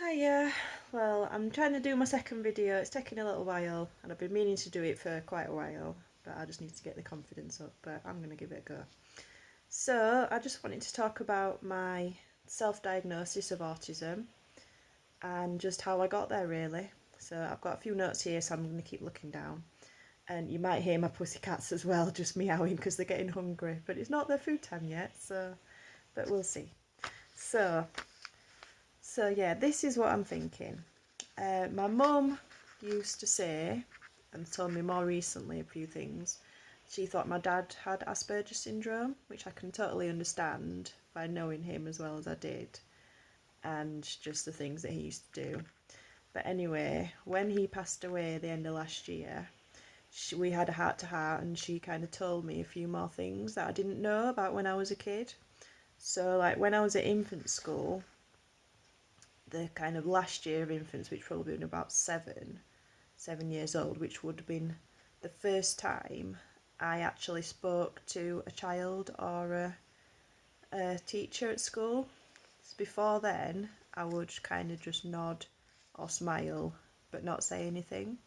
Hiya. Well, I'm trying to do my second video. It's taking a little while, and I've been meaning to do it for quite a while, but I just need to get the confidence up, but I'm going to give it a go. So, I just wanted to talk about my self-diagnosis of autism and just how I got there, really. So, I've got a few notes here, so I'm going to keep looking down. And you might hear my pussycats as well, just meowing because they're getting hungry, but it's not their food time yet, so, but we'll see. So, so yeah, this is what I'm thinking. My mum used to say, and told me more recently a few things, she thought my dad had Asperger's syndrome, which I can totally understand by knowing him as well as I did, and just the things that he used to do. But anyway, when he passed away at the end of last year, we had a heart to heart, and she kind of told me a few more things that I didn't know about when I was a kid. So, like when I was at infant school, the kind of last year of infants, which probably been about 7 years old, which would have been the first time I actually spoke to a child or a teacher at school. So before then, I would kind of just nod or smile, but not say anything.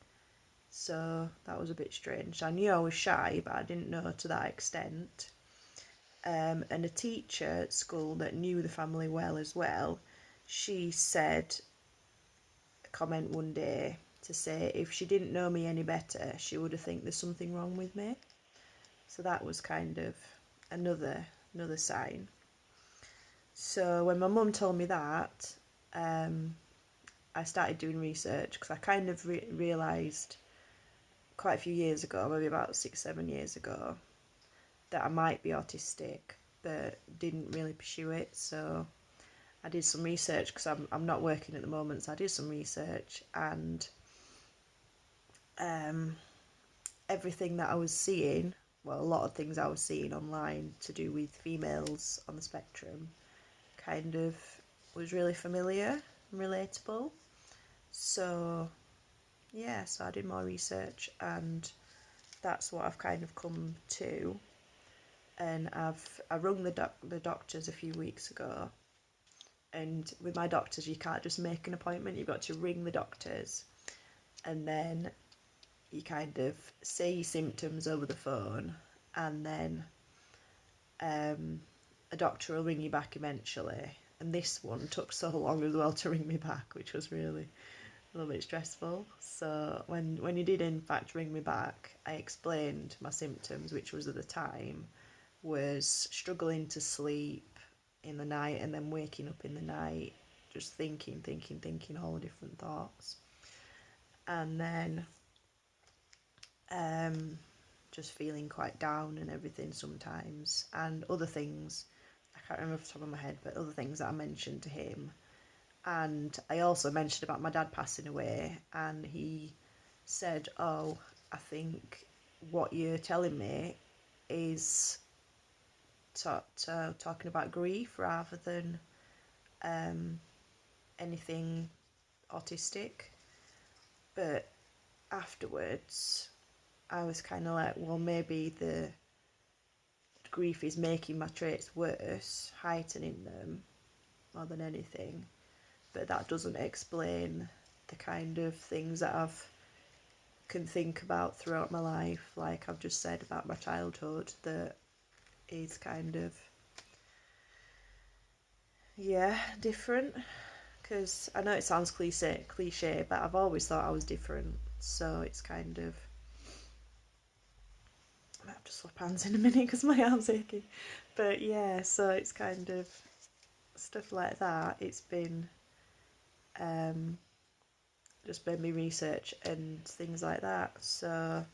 So that was a bit strange. I knew I was shy, but I didn't know to that extent. And a teacher at school that knew the family well as well, she said a comment one day to say if she didn't know me any better, she would have think there's something wrong with me. So that was kind of another sign. So when my mum told me that, I started doing research because I kind of realised quite a few years ago, maybe about 6-7 years ago, that I might be autistic, but didn't really pursue it. So I did some research because I'm not working at the moment, so I did some research, and everything that I was seeing, well, a lot of things I was seeing online to do with females on the spectrum, kind of was really familiar and relatable. So yeah, so I did more research, and that's what I've kind of come to. And I rung the doctors a few weeks ago, and with my doctors you can't just make an appointment, you've got to ring the doctors, and then you kind of say your symptoms over the phone, and then a doctor will ring you back eventually. And this one took so long as well to ring me back, which was really a little bit stressful. So when you did in fact ring me back, I explained my symptoms, which was at the time was struggling to sleep in the night and then waking up in the night, just thinking all the different thoughts, and then just feeling quite down and everything sometimes, and other things I can't remember off the top of my head, but other things that I mentioned to him. And I also mentioned about my dad passing away, and he said, oh, I think what you're telling me is talking about grief rather than anything autistic. But afterwards I was kind of like, well, maybe the grief is making my traits worse, heightening them more than anything. But that doesn't explain the kind of things that I've can think about throughout my life, like I've just said about my childhood, that is kind of, yeah, different. Because I know it sounds cliche, but I've always thought I was different. So it's kind of, I might have to swap hands in a minute because my arm's aching. But yeah, so it's kind of stuff like that. It's been just made me research and things like that. So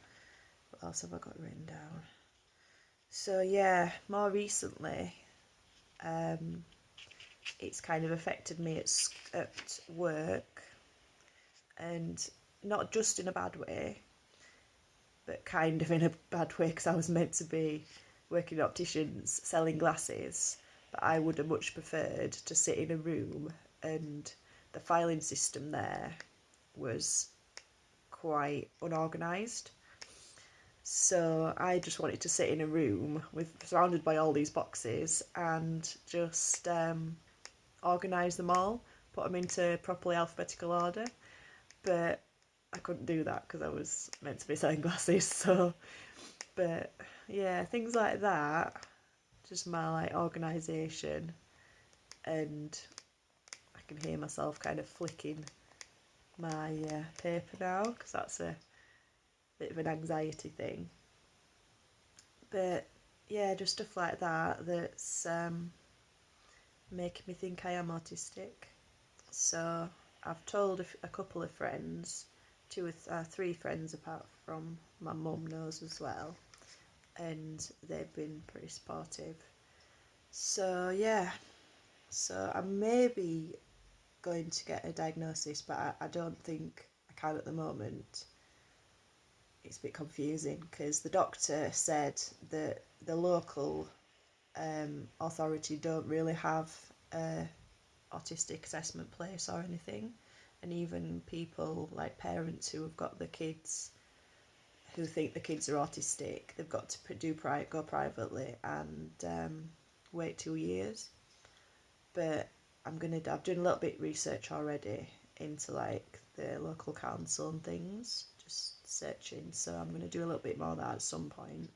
what else have I got written down? So yeah, more recently, it's kind of affected me at work, and not just in a bad way, but kind of in a bad way, because I was meant to be working at opticians selling glasses, but I would have much preferred to sit in a room, and the filing system there was quite unorganised. So I just wanted to sit in a room surrounded by all these boxes and just organise them all. put them into properly alphabetical order, but I couldn't do that because I was meant to be selling glasses. So, but yeah, things like that, just my like organisation, and I can hear myself kind of flicking my paper now because that's a bit of an anxiety thing. But yeah, just stuff like that that's making me think I am autistic. So I've told a couple of friends, three friends apart from my mum knows as well, and they've been pretty supportive. So yeah, so I may be going to get a diagnosis, but I don't think I can at the moment. It's a bit confusing because the doctor said that the local authority don't really have a autistic assessment place or anything, and even people like parents who have got the kids who think the kids are autistic, they've got to go privately and wait 2 years. But I've done a little bit of research already into like the local council and things, just searching. So I'm gonna do a little bit more of that at some point.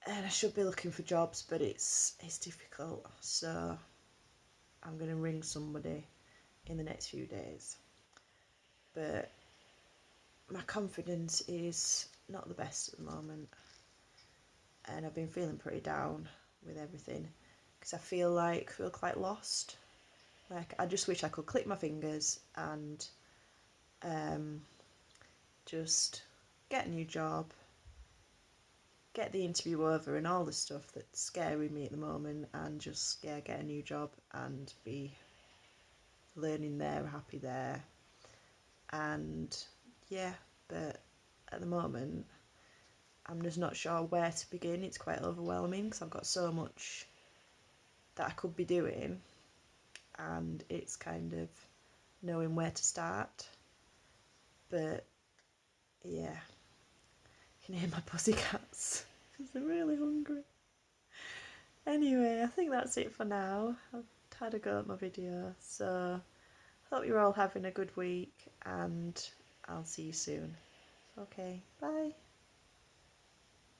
And I should be looking for jobs, but it's difficult. So I'm gonna ring somebody in the next few days. But my confidence is not the best at the moment, and I've been feeling pretty down with everything because I feel quite lost. Like I just wish I could click my fingers and um, just get a new job, get the interview over, and all the stuff that's scaring me at the moment, and just get a new job and be learning there, happy there, and yeah. But at the moment, I'm just not sure where to begin. It's quite overwhelming because I've got so much that I could be doing, and it's kind of knowing where to start. But yeah, I can hear my pussycats because they're really hungry. Anyway, I think that's it for now. I've had a go at my video, so I hope you're all having a good week, and I'll see you soon. Okay, bye.